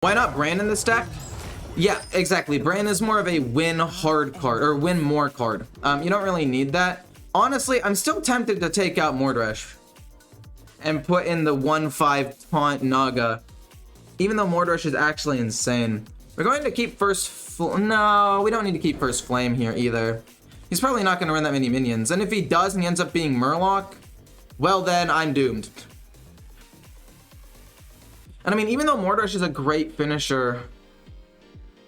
Why not Bran in this deck? Yeah, exactly. Bran is more of a win hard card, or win more card. You don't really need that. Honestly, I'm still tempted to take out Mordresh and put in the 1/5 taunt Naga, even though Mordresh is actually insane. We're going to keep no, we don't need to keep first flame here either. He's probably not going to run that many minions, and if he does and he ends up being Murloc, well then I'm doomed. And I mean, even though Mordresh is a great finisher,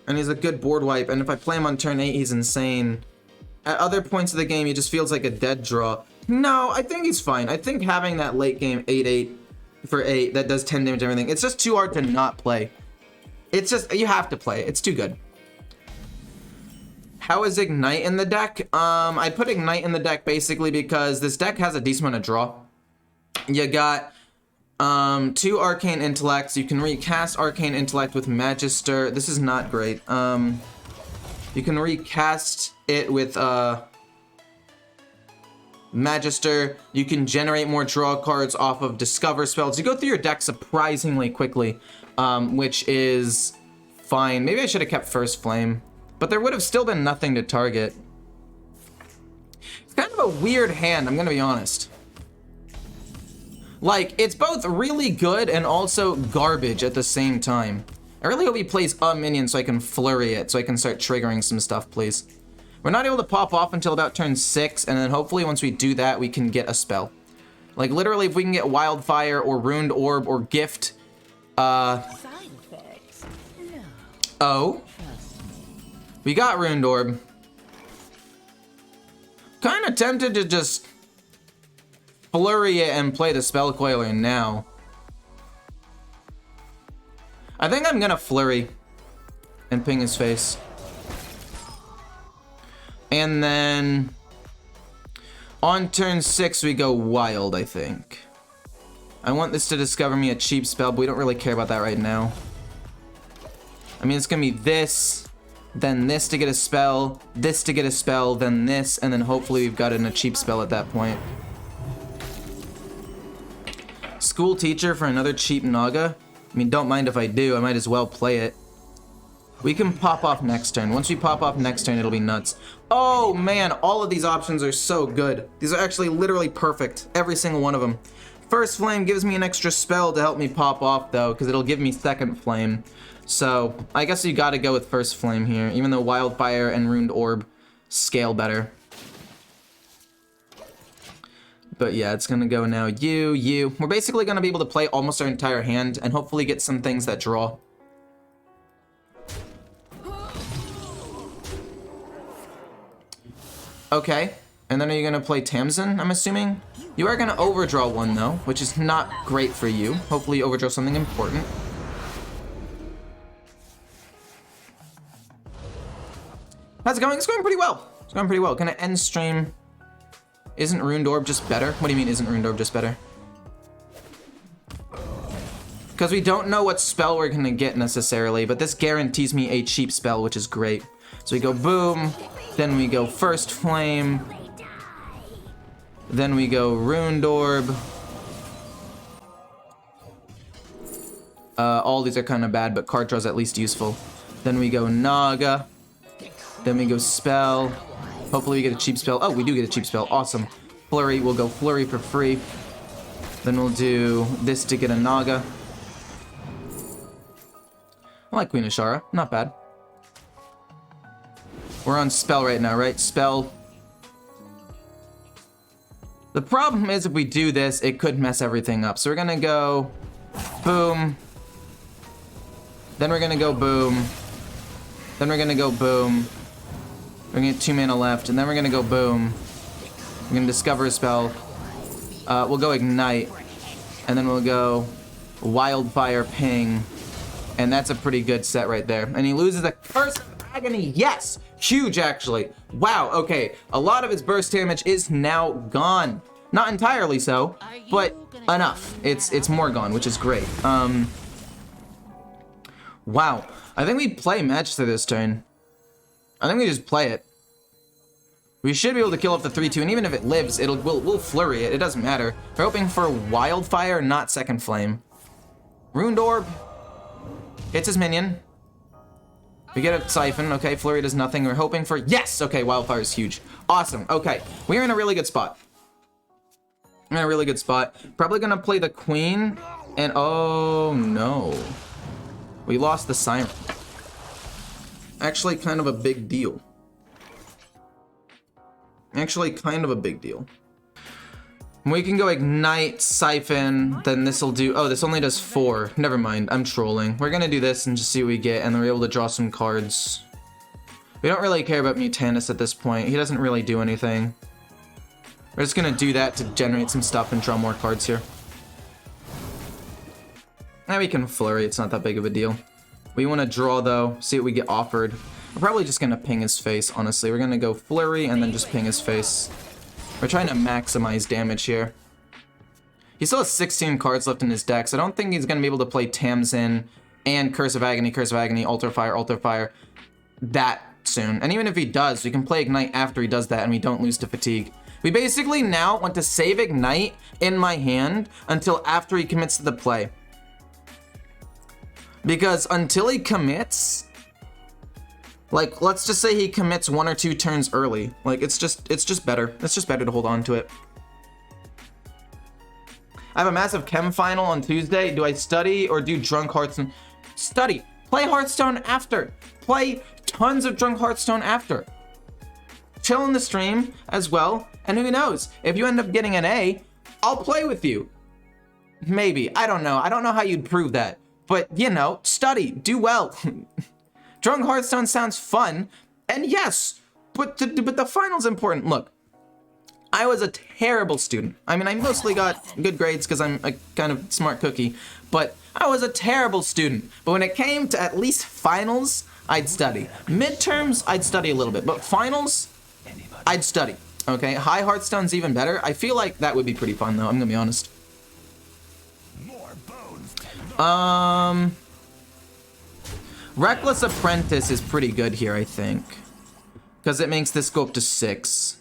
and he's a good board wipe, and if I play him on turn 8, he's insane. At other points of the game, he just feels like a dead draw. No, I think he's fine. I think having that late game 8/8 for 8 that does 10 damage and everything, it's just too hard to not play. It's just, you have to play. It's too good. How is Ignite in the deck? I put Ignite in the deck basically because this deck has a decent amount of draw. You got 2 Arcane Intellects. You can recast Arcane Intellect with Magister. This is not great. You can recast it with Magister. You can generate more draw cards off of Discover spells. You go through your deck surprisingly quickly, which is fine. Maybe I should have kept First Flame, but there would have still been nothing to target. It's kind of a weird hand, I'm gonna be honest. Like, it's both really good and also garbage at the same time. I really hope he plays a minion so I can flurry it, so I can start triggering some stuff, please. We're not able to pop off until about turn 6, and then hopefully once we do that, we can get a spell. Like, literally, if we can get Wildfire or Ruined Orb or Gift, Side effects? No. Oh. We got Ruined Orb. Kinda tempted to just flurry it and play the Spell Coiler now. I think I'm gonna flurry and ping his face. And then on turn 6 we go wild, I think. I want this to discover me a cheap spell, but we don't really care about that right now. I mean, it's gonna be this, then this to get a spell, this to get a spell, then this, and then hopefully we've gotten a cheap spell at that point. School teacher for another cheap Naga? I mean, don't mind if I do, I might as well play it. We can pop off next turn. Once we pop off next turn, it'll be nuts. Oh man, all of these options are so good. These are actually literally perfect, every single one of them. First Flame gives me an extra spell to help me pop off though, because it'll give me Second Flame. So, I guess you gotta go with First Flame here, even though Wildfire and Ruined Orb scale better. But yeah, it's gonna go now you. We're basically gonna be able to play almost our entire hand and hopefully get some things that draw. Okay, and then are you gonna play Tamsin, I'm assuming? You are gonna overdraw one though, which is not great for you. Hopefully you overdraw something important. How's it going? It's going pretty well. It's going pretty well. Gonna end stream. Isn't Ruined Orb just better? What do you mean, isn't Ruined Orb just better? Because we don't know what spell we're gonna get necessarily, but this guarantees me a cheap spell, which is great. So we go boom, then we go First Flame, then we go Ruined Orb. All these are kind of bad, but card draw's at least useful. Then we go Naga, then we go Spell. Hopefully we get a cheap spell. Oh, we do get a cheap spell. Awesome. Flurry. We'll go Flurry for free. Then we'll do this to get a Naga. I like Queen Ashara. Not bad. We're on Spell right now, right? Spell. The problem is if we do this, it could mess everything up. So we're gonna go boom. Then we're gonna go boom. Then we're gonna go boom. We're gonna get 2 mana left, and then we're gonna go boom. We're gonna discover a spell. We'll go Ignite, and then we'll go Wildfire Ping, and that's a pretty good set right there. And he loses the Curse of Agony. Yes, huge actually. Wow. Okay, a lot of his burst damage is now gone. Not entirely so, but enough. It's more gone, which is great. Wow. I think we play Magister this turn. I think we just play it. We should be able to kill off the 3/2, and even if it lives, we'll flurry it. It doesn't matter. We're hoping for Wildfire, not Second Flame. Ruined Orb. Hits his minion. We get a Siphon. Okay, Flurry does nothing. We're hoping for... Yes! Okay, Wildfire is huge. Awesome. Okay, we're in a really good spot. We're in a really good spot. Probably gonna play the Queen. And... Oh, no. We lost the Siren. Actually, kind of a big deal. Actually, kind of a big deal. We can go Ignite, Siphon, then this'll do... Oh, this only does 4. Never mind, I'm trolling. We're gonna do this and just see what we get, and then we're able to draw some cards. We don't really care about Mutanus at this point. He doesn't really do anything. We're just gonna do that to generate some stuff and draw more cards here. Now we can Flurry, it's not that big of a deal. We want to draw, though, see what we get offered. We're probably just gonna ping his face, honestly. We're gonna go Flurry and then just ping his face. We're trying to maximize damage here. He still has 16 cards left in his deck, so I don't think he's going to be able to play Tamsin and Curse of Agony, Altar Fire that soon. And even if he does, we can play Ignite after he does that and we don't lose to Fatigue. We basically now want to save Ignite in my hand until after he commits to the play. Because until he commits... Like, let's just say he commits 1 or 2 turns early. Like, it's just better. It's just better to hold on to it. I have a massive chem final on Tuesday. Do I study or do Drunk Hearthstone? Study. Play Hearthstone after. Play tons of Drunk Hearthstone after. Chill in the stream as well. And who knows? If you end up getting an A, I'll play with you. Maybe. I don't know. I don't know how you'd prove that. But, you know, study. Do well. Drunk Hearthstone sounds fun, and yes, but the final's important. Look, I was a terrible student. I mean, I mostly got good grades because I'm a kind of smart cookie, but I was a terrible student. But when it came to at least finals, I'd study. Midterms, I'd study a little bit, but finals, I'd study. Okay, High Hearthstone's even better. I feel like that would be pretty fun, though. I'm gonna be honest. Reckless Apprentice is pretty good here, I think. Because it makes this go up to 6.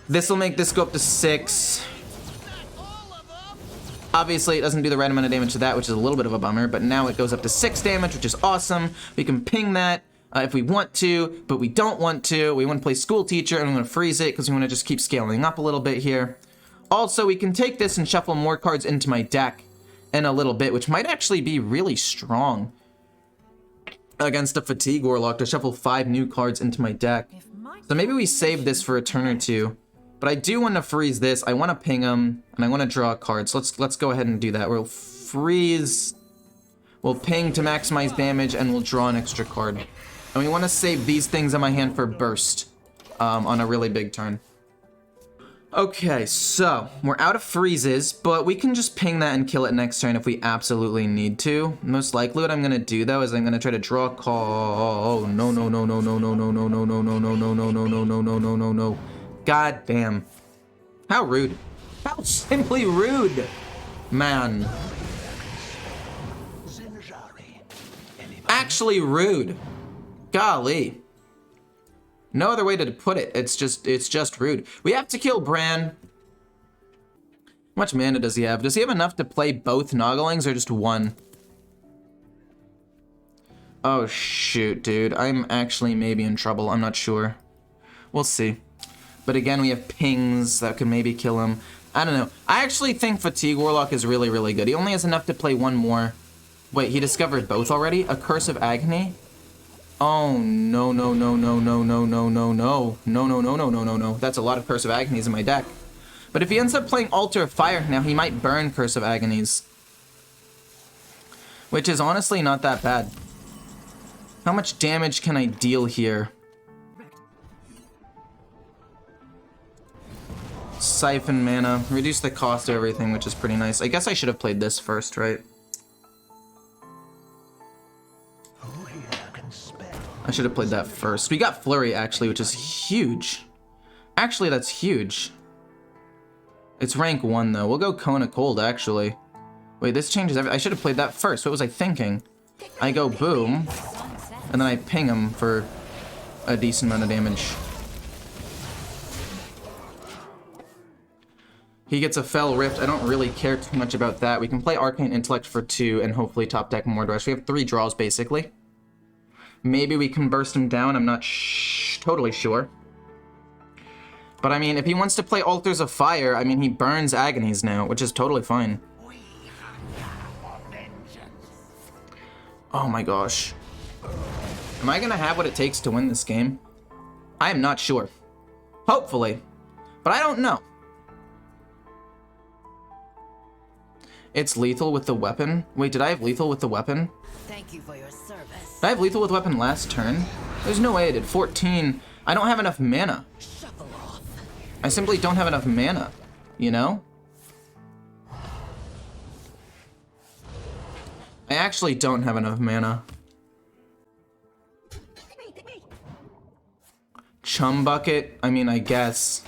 This will make this go up to 6. Obviously, it doesn't do the right amount of damage to that, which is a little bit of a bummer. But now it goes up to 6 damage, which is awesome. We can ping that if we want to, but we don't want to. We want to play School Teacher, and we want to freeze it because we want to just keep scaling up a little bit here. Also, we can take this and shuffle more cards into my deck in a little bit, which might actually be really strong against a Fatigue Warlock to shuffle 5 new cards into my deck. So maybe we save this for a turn or 2. But I do want to freeze this. I want to ping him, and I want to draw a card. So let's go ahead and do that. We'll freeze, we'll ping to maximize damage, and we'll draw an extra card. And we want to save these things in my hand for burst on a really big turn. Okay, so we're out of freezes, but we can just ping that and kill it next turn if we absolutely need to. Most likely what I'm gonna do though is I'm gonna try to draw a call. Oh, no. No. God damn. How rude. How simply rude. Man. Actually rude. Golly. No other way to put it. It's just rude. We have to kill Bran. How much mana does he have? Does he have enough to play both Noglings or just one? Oh shoot, dude. I'm actually maybe in trouble. I'm not sure. We'll see. But again, we have pings that could maybe kill him. I don't know. I actually think Fatigue Warlock is really, really good. He only has enough to play one more. Wait, he discovered both already? A Curse of Agony? Oh, no. That's a lot of Curse of Agonies in my deck. But if he ends up playing Altar of Fire now, he might burn Curse of Agonies. Which is honestly not that bad. How much damage can I deal here? Siphon mana. Reduce the cost of everything, which is pretty nice. I guess I should have played this first, right? I should have played that first. We got Flurry, actually, which is huge. Actually, that's huge. It's rank 1, though. We'll go Kona Cold, actually. Wait, this changes everything. I should have played that first. What was I thinking? I go boom, and then I ping him for a decent amount of damage. He gets a Fell Rift. I don't really care too much about that. We can play Arcane Intellect for 2 and hopefully top deck Mordresh. We have 3 draws, basically. Maybe we can burst him down. I'm not totally sure. But, I mean, if he wants to play Altars of Fire, I mean, he burns Agonies now, which is totally fine. Oh my gosh. Am I gonna have what it takes to win this game? I am not sure. Hopefully. But I don't know. It's lethal with the weapon. Wait, did I have lethal with the weapon? Thank you for your service. Did I have lethal with weapon last turn? There's no way I did. 14. I don't have enough mana. Shuffle off. I simply don't have enough mana. You know? I actually don't have enough mana. Chum Bucket? I mean, I guess.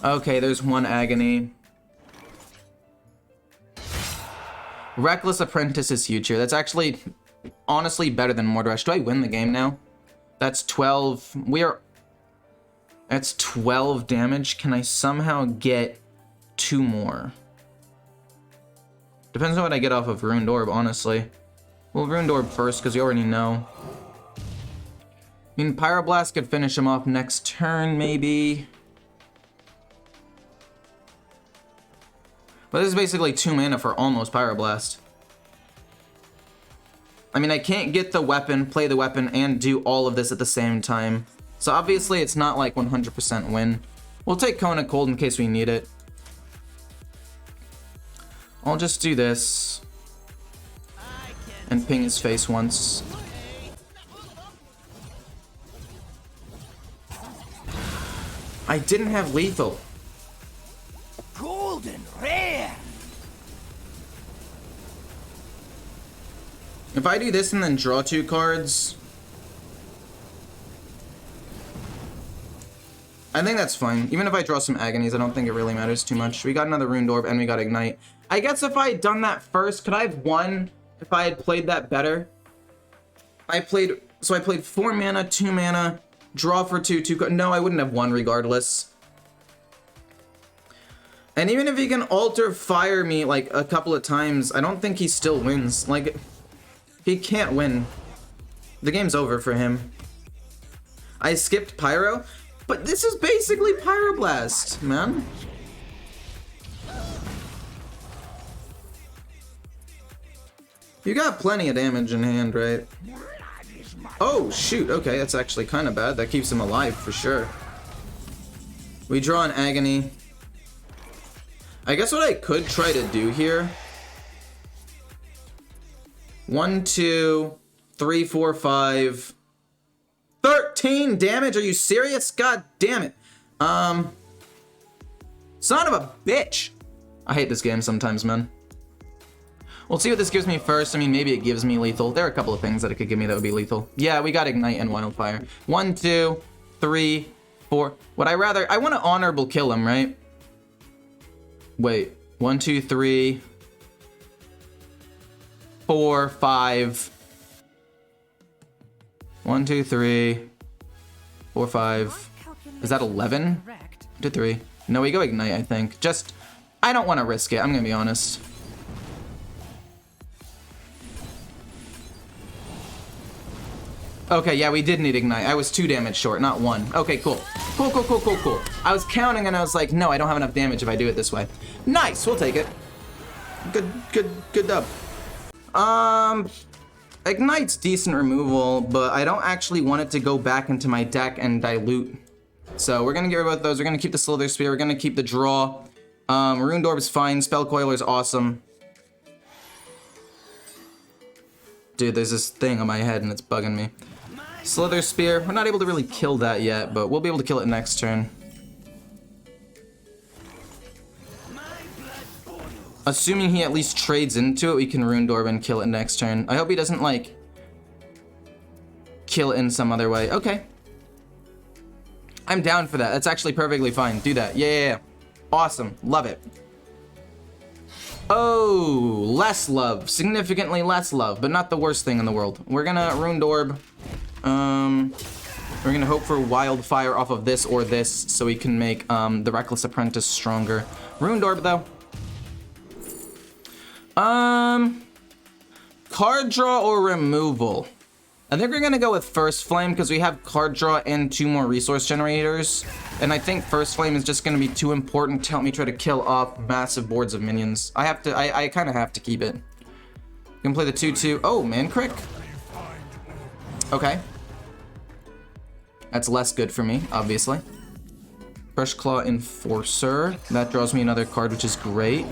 Okay, there's 1 Agony. Reckless Apprentice is huge here. That's actually, honestly, better than Mordresh. Do I win the game now? That's 12. That's 12 damage. Can I somehow get 2 more? Depends on what I get off of Ruined Orb, honestly. Well, Ruined Orb first, because you already know. I mean, Pyroblast could finish him off next turn, maybe. But this is basically 2 mana for almost Pyroblast. I mean, I can't get the weapon, play the weapon, and do all of this at the same time. So obviously it's not like 100% win. We'll take Cone of Cold in case we need it. I'll just do this. And ping his face once. I didn't have lethal. Golden rare. If I do this and then draw 2 cards, I think that's fine. Even if I draw some Agonies, I don't think it really matters too much. We got another Ruined Orb and we got Ignite. I guess if I had done that first, could I have won if I had played that better? I played 4 mana, 2 mana, draw for 2, 2 cards. No, I wouldn't have won regardless. And even if he can alter fire me like a couple of times, I don't think he still wins. Like, he can't win. The game's over for him. I skipped Pyro, but this is basically Pyroblast, man. You got plenty of damage in hand, right? Oh, shoot. Okay, that's actually kind of bad. That keeps him alive for sure. We draw an Agony. I guess what I could try to do here. 1, 2, 3, 4, 5. 13 damage? Are you serious? God damn it. Son of a bitch. I hate this game sometimes, man. We'll see what this gives me first. I mean, maybe it gives me lethal. There are a couple of things that it could give me that would be lethal. Yeah, we got Ignite and Wildfire. 1, 2, 3, 4. Would I rather... I want to honorable kill him, right? Wait. 1, 2, 3, 4, 5. 1, 2, 3, 4, 5. Is that 11? 2, 3. No, we go Ignite, I think. Just... I don't want to risk it. I'm going to be honest. Okay, yeah, we did need Ignite. I was 2 damage short, not 1. Okay, cool. Cool, cool, cool, cool, cool. I was counting and I was like, no, I don't have enough damage if I do it this way. Nice, we'll take it. Good dub. Ignite's decent removal, but I don't actually want it to go back into my deck and dilute. So we're gonna get rid of both those. We're gonna keep the Slither Spear. We're gonna keep the draw. Ruined Orb is fine. Spell Coiler's awesome. Dude, there's this thing on my head and it's bugging me. Slither Spear. We're not able to really kill that yet, but we'll be able to kill it next turn. Assuming he at least trades into it, we can Ruined Orb and kill it next turn. I hope he doesn't, like, kill it in some other way. Okay. I'm down for that. That's actually perfectly fine. Do that. Yeah. Awesome. Love it. Oh, less love. Significantly less love, but not the worst thing in the world. We're gonna Ruined Orb. We're gonna hope for Wildfire off of this or this so we can make the Reckless Apprentice stronger. Ruined Orb though. Card draw or removal? I think we're gonna go with First Flame because we have card draw and 2 more resource generators. And I think First Flame is just gonna be too important to help me try to kill off massive boards of minions. I kind of have to keep it. You can play the 2/2. Oh, man, crick. Okay. That's less good for me, obviously. Fresh Claw Enforcer. That draws me another card, which is great.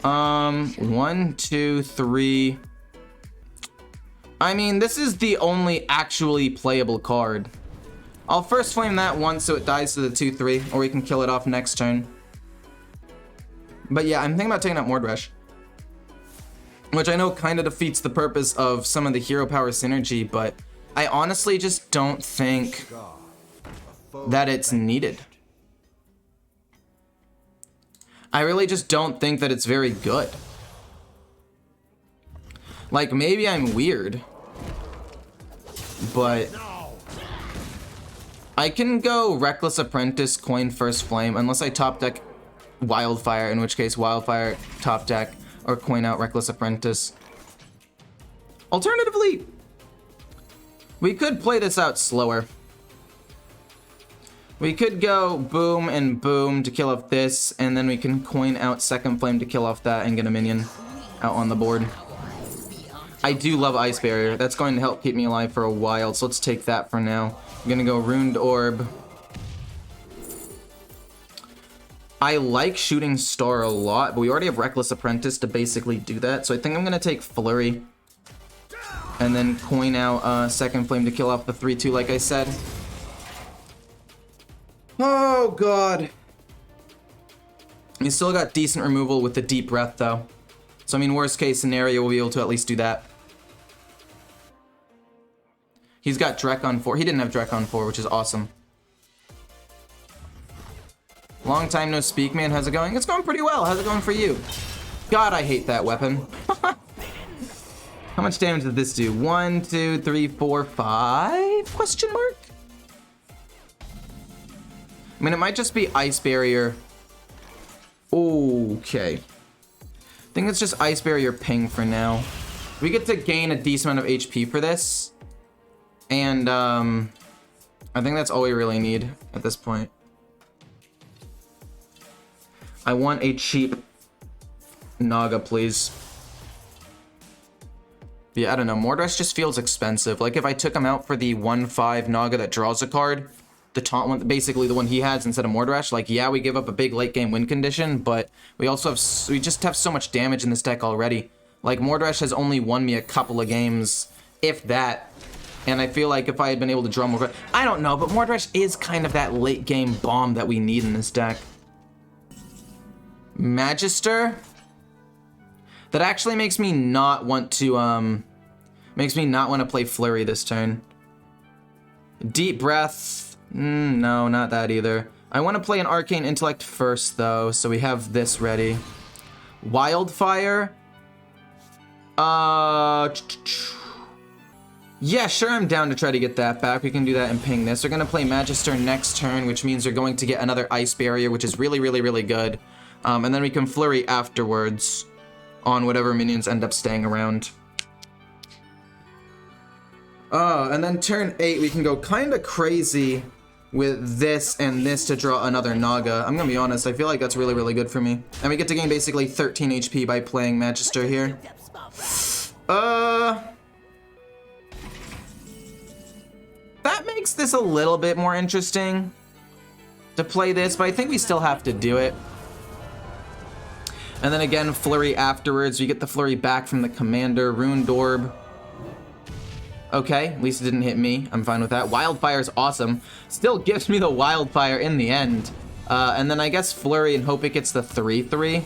1, 2, 3. I mean, this is the only actually playable card. I'll First Flame that once so it dies to the 2/3, or we can kill it off next turn. But yeah, I'm thinking about taking out Mordresh, which I know kind of defeats the purpose of some of the hero power synergy, but I honestly just don't think that it's needed. I really just don't think that it's very good. Like, maybe I'm weird, but I can go Reckless Apprentice, coin First Flame, unless I top deck Wildfire, in which case Wildfire top deck, or coin out Reckless Apprentice. Alternatively, we could play this out slower. We could go boom and boom to kill off this, and then we can coin out Second Flame to kill off that and get a minion out on the board. I do love Ice Barrier. That's going to help keep me alive for a while, so let's take that for now. I'm gonna go Ruined Orb. I like Shooting Star a lot, but we already have Reckless Apprentice to basically do that, so I think I'm gonna take Flurry. And then coin out Second Flame to kill off the 3/2 like I said. Oh god. You still got decent removal with the Deep Breath though. So I mean, worst case scenario, we'll be able to at least do that. He's got Drek on 4. He didn't have Drek on 4, which is awesome. Long time no speak, man. How's it going? It's going pretty well. How's it going for you? God, I hate that weapon. How much damage did this do? 1, 2, 3, 4, 5? Question mark? I mean, it might just be Ice Barrier. Okay. I think it's just Ice Barrier ping for now. We get to gain a decent amount of HP for this. And, I think that's all we really need at this point. I want a cheap Naga, please. Yeah, I don't know. Mordresh just feels expensive. Like, if I took him out for the 1/5 Naga that draws a card, the taunt one, basically the one he has instead of Mordresh, like, yeah, we give up a big late game win condition, but we also have, we just have so much damage in this deck already. Like, Mordresh has only won me a couple of games, if that. And I feel like if I had been able to draw Mordresh, I don't know, but Mordresh is kind of that late game bomb that we need in this deck. Magister? That actually makes me not want to, play Flurry this turn. Deep Breath? No, not that either. I want to play an Arcane Intellect first, though, so we have this ready. Wildfire? Yeah, sure, I'm down to try to get that back. We can do that and ping this. We're going to play Magister next turn, which means we're going to get another Ice Barrier, which is really, really, really good. And then we can Flurry afterwards on whatever minions end up staying around. And then turn 8, we can go kind of crazy with this and this to draw another Naga. I'm gonna be honest, I feel like that's really, really good for me. And we get to gain basically 13 HP by playing Magister here. That makes this a little bit more interesting to play this, but I think we still have to do it. And then again, Flurry afterwards. We get the Flurry back from the Commander. Ruined Orb. Okay, at least it didn't hit me. I'm fine with that. Wildfire is awesome. Still gives me the Wildfire in the end. And then I guess Flurry and hope it gets the 3/3.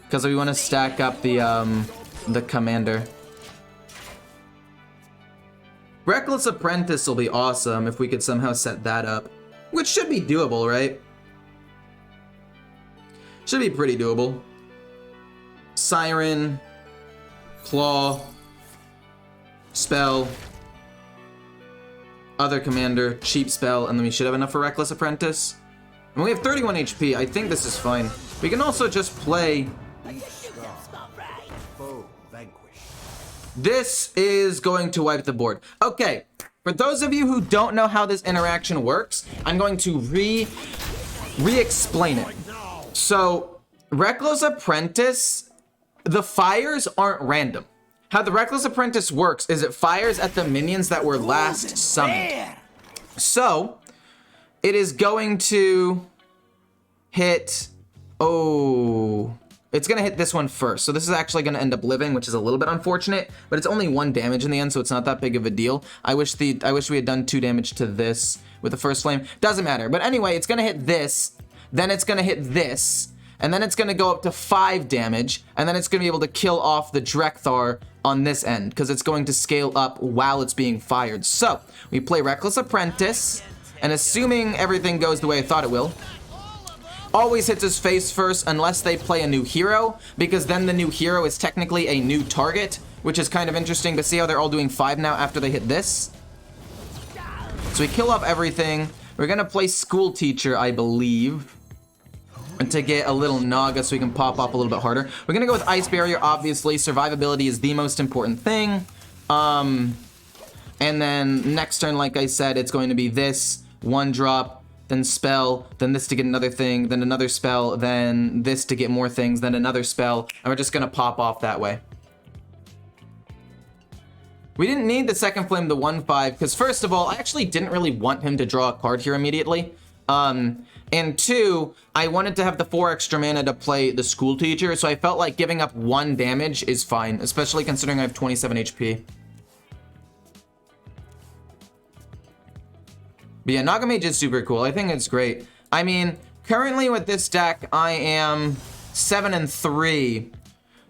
Because we want to stack up the Commander. Reckless Apprentice will be awesome if we could somehow set that up. Which should be doable, right? Should be pretty doable. Siren, Claw, Spell, other commander, cheap spell, and then we should have enough for Reckless Apprentice. And we have 31 HP. I think this is fine. We can also just play... This is going to wipe the board. Okay, for those of you who don't know how this interaction works, I'm going to re-explain it. So, Reckless Apprentice, the fires aren't random. How the Reckless Apprentice works is it fires at the minions that were last summoned. So, it is going to hit... Oh... It's gonna hit this one first, so this is actually gonna end up living, which is a little bit unfortunate, but it's only 1 damage in the end, so it's not that big of a deal. I wish we had done 2 damage to this with the first flame. Doesn't matter, but anyway, it's gonna hit this, then it's gonna hit this, and then it's gonna go up to 5 damage, and then it's gonna be able to kill off the Drekthar on this end, because it's going to scale up while it's being fired. So, we play Reckless Apprentice, and assuming everything goes the way I thought it will, always hits his face first unless they play a new hero, because then the new hero is technically a new target, which is kind of interesting. But see how they're all doing 5 now after they hit this? So we kill off everything. We're gonna play School Teacher, I believe, and to get a little Naga so we can pop up a little bit harder. We're gonna go with Ice Barrier, obviously. Survivability is the most important thing. And then next turn, like I said, it's going to be this 1 drop, then spell, then this to get another thing, then another spell, then this to get more things, then another spell, and we're just gonna pop off that way. We didn't need the second flame to 1/5, because first of all, I actually didn't really want him to draw a card here immediately. And 2, I wanted to have the 4 extra mana to play the School Teacher, so I felt like giving up 1 damage is fine, especially considering I have 27 HP. But yeah, Naga Mage is super cool. I think it's great. I mean, currently with this deck, I am 7-3.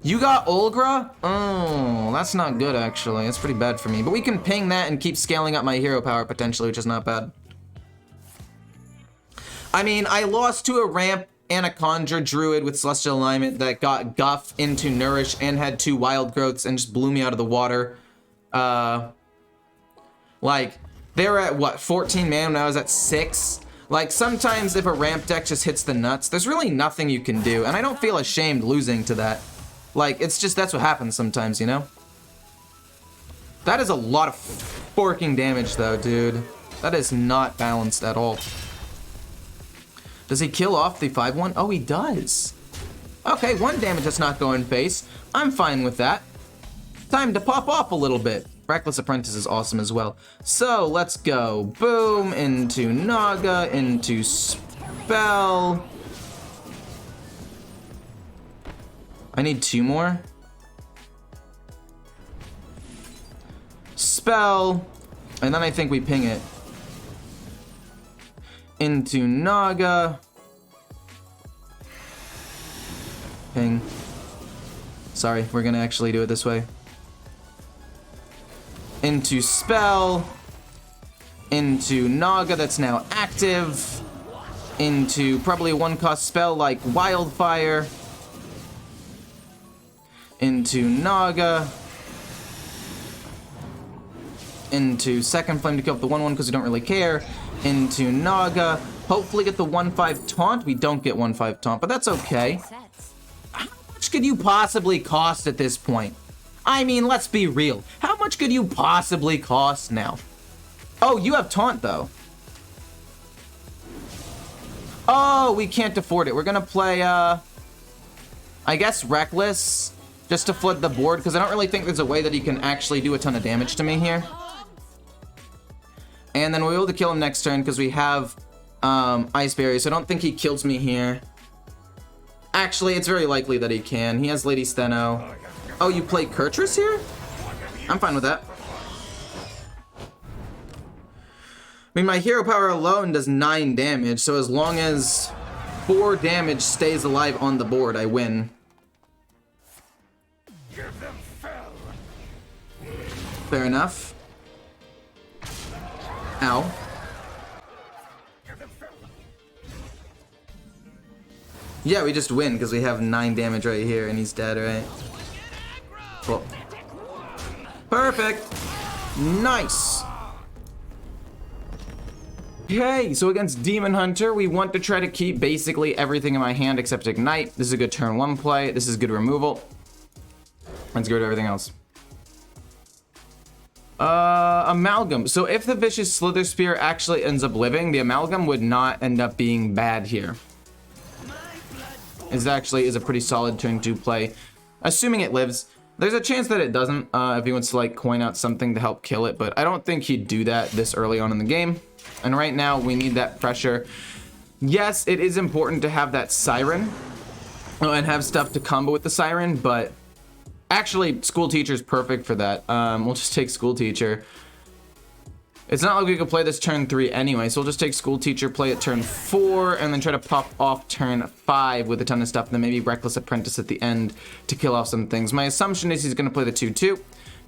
You got Olgra? Oh, that's not good, actually. That's pretty bad for me. But we can ping that and keep scaling up my hero power, potentially, which is not bad. I mean, I lost to a ramp and a Conjure Druid with Celestial Alignment that got Guff into Nourish and had 2 Wild Growths and just blew me out of the water. Like... They were at, what, 14 man when I was at 6? Like, sometimes if a ramp deck just hits the nuts, there's really nothing you can do. And I don't feel ashamed losing to that. Like, it's just, that's what happens sometimes, you know? That is a lot of forking damage, though, dude. That is not balanced at all. Does he kill off the 5/1? Oh, he does. Okay, 1 damage that's not going face. I'm fine with that. Time to pop off a little bit. Reckless Apprentice is awesome as well. So let's go. Boom, into Naga, into Spell. I need 2 more. Spell. And then I think we ping it. Into Naga. Ping. Sorry, we're gonna actually do it this way. Into Spell, into Naga that's now active, into probably a 1-cost spell like Wildfire, into Naga, into second flame to kill up the 1/1 because we don't really care, into Naga, hopefully get the 1/5 taunt. We don't get 1/5 taunt, but that's okay. How much could you possibly cost at this point? I mean, let's be real. How much could you possibly cost now? Oh, you have taunt, though. Oh, we can't afford it. We're gonna play, I guess Reckless, just to flood the board, because I don't really think there's a way that he can actually do a ton of damage to me here. And then we'll be able to kill him next turn, because we have, Ice Barrier, so I don't think he kills me here. Actually, it's very likely that he can. He has Lady Steno. Oh, you play Kurtrus here? I'm fine with that. I mean, my hero power alone does 9 damage, so as long as 4 damage stays alive on the board, I win. Fair enough. Ow. Yeah, we just win because we have 9 damage right here and he's dead, right? Cool. Perfect. Nice. Okay, so against Demon Hunter, we want to try to keep basically everything in my hand except Ignite. This is a good turn 1 play. This is good removal. Let's get rid of everything else. Amalgam. So if the Vicious Slither Spear actually ends up living, the Amalgam would not end up being bad here. It actually is a pretty solid turn 2 play, assuming it lives. There's a chance that it doesn't, if he wants to like coin out something to help kill it, but I don't think he'd do that this early on in the game. And right now we need that pressure. Yes, it is important to have that Siren and have stuff to combo with the Siren, but actually School Teacher is perfect for that. We'll just take School Teacher. It's not like we could play this turn 3 anyway, so we'll just take School Teacher, play it turn 4, and then try to pop off turn 5 with a ton of stuff, and then maybe Reckless Apprentice at the end to kill off some things. My assumption is he's going to play the 2-2,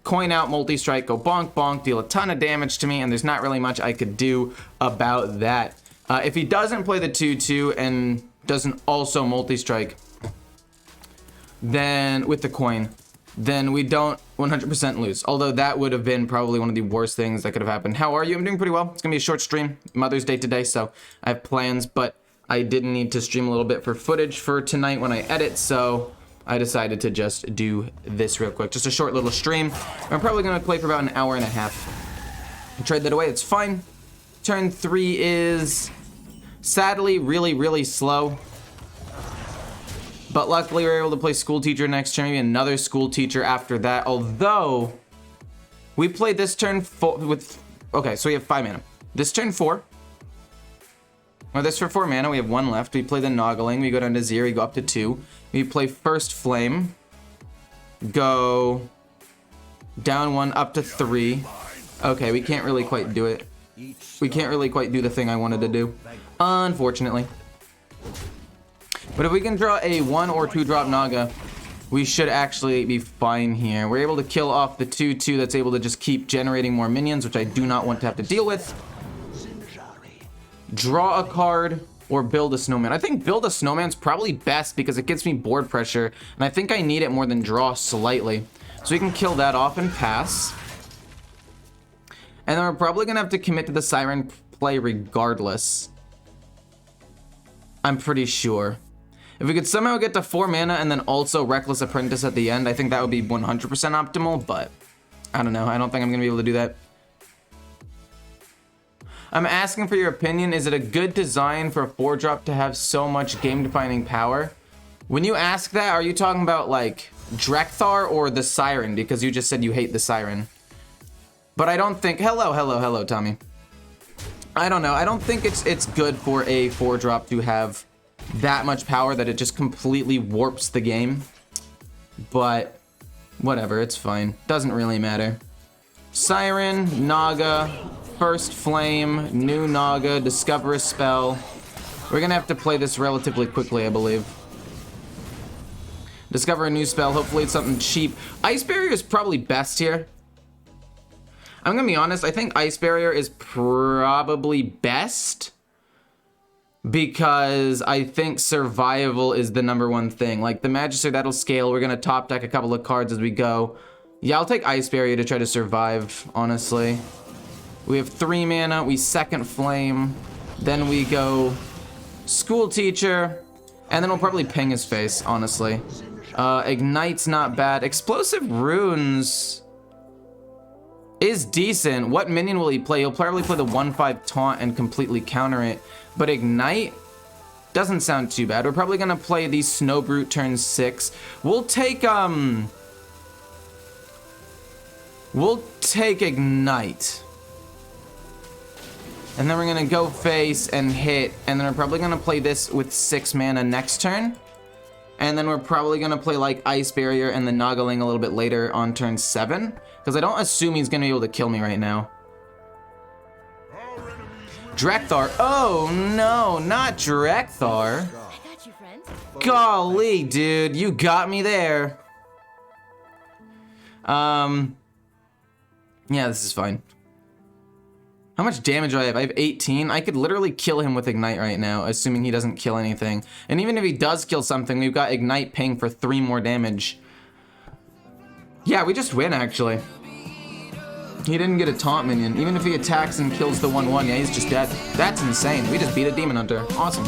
coin out, multi-strike, go bonk bonk, deal a ton of damage to me, and there's not really much I could do about that. If he doesn't play the 2-2 and doesn't also multi-strike, then with the coin, then we don't 100% lose. Although that would have been probably one of the worst things that could have happened. How are you? I'm doing pretty well. It's gonna be a short stream. Mother's Day today, so I have plans, but I didn't need to stream a little bit for footage for tonight when I edit, so I decided to just do this real quick. Just a short little stream. I'm probably gonna play for about an hour and a half. Trade that away, it's fine. Turn 3 is sadly really, really slow. But luckily, we were able to play School Teacher next turn, maybe another School Teacher after that. Although, we played this turn 4 with... Okay, so we have 5 mana. This turn 4. Or this for 4 mana, we have 1 left. We play the Noggling, we go down to 0, we go up to 2. We play First Flame. Go down 1, up to 3. Okay, we can't really quite do it. We can't really quite do the thing I wanted to do, unfortunately. But if we can draw a 1 or 2 drop Naga, we should actually be fine here. We're able to kill off the 2-2 that's able to just keep generating more minions, which I do not want to have to deal with. Draw a card or build a snowman. I think build a snowman's probably best because it gives me board pressure, and I think I need it more than draw slightly. So we can kill that off and pass. And then we're probably gonna have to commit to the Siren play regardless. I'm pretty sure. If we could somehow get to 4 mana and then also Reckless Apprentice at the end, I think that would be 100% optimal, but I don't know. I don't think I'm gonna be able to do that. I'm asking for your opinion. Is it a good design for a 4-drop to have so much game-defining power? When you ask that, are you talking about like Drekthar or the Siren? Because you just said you hate the Siren. But I don't think, hello, Tommy. I don't know. I don't think it's good for a 4-drop to have that much power that it just completely warps the game. But whatever, it's fine. Doesn't really matter. Siren, Naga, First Flame, new Naga, discover a spell. We're gonna have to play this relatively quickly, I believe. Discover a new spell. Hopefully it's something cheap. Ice Barrier is probably best here. I'm gonna be honest, I think Ice Barrier is probably best because I think survival is the #1 thing. Like the Magister, that'll scale. We're gonna top deck a couple of cards as we go. Yeah, I'll take Ice Barrier to try to survive, honestly. We have 3 mana, we Second Flame, then we go School Teacher, and then we'll probably ping his face, honestly. Ignite's not bad. Explosive Runes is decent. What minion will he play? He'll probably play the 1/5 taunt and completely counter it. But Ignite doesn't sound too bad. We're probably gonna play the Snow Brute turn 6. We'll take Ignite. And then we're gonna go face and hit, and then we're probably gonna play this with 6 mana next turn. And then we're probably gonna play like Ice Barrier and the Noggling a little bit later on turn 7. Because I don't assume he's gonna be able to kill me right now. Drekthar. Oh no, not Drekthar. I got you, friend. Golly, dude, you got me there. Yeah, this is fine. How much damage do I have? I have 18. I could literally kill him with Ignite right now, assuming he doesn't kill anything. And even if he does kill something, we've got Ignite ping for 3 more damage. Yeah, we just win, actually. He didn't get a taunt minion. Even if he attacks and kills the 1/1, yeah, he's just dead. That's insane. We just beat a demon hunter. Awesome.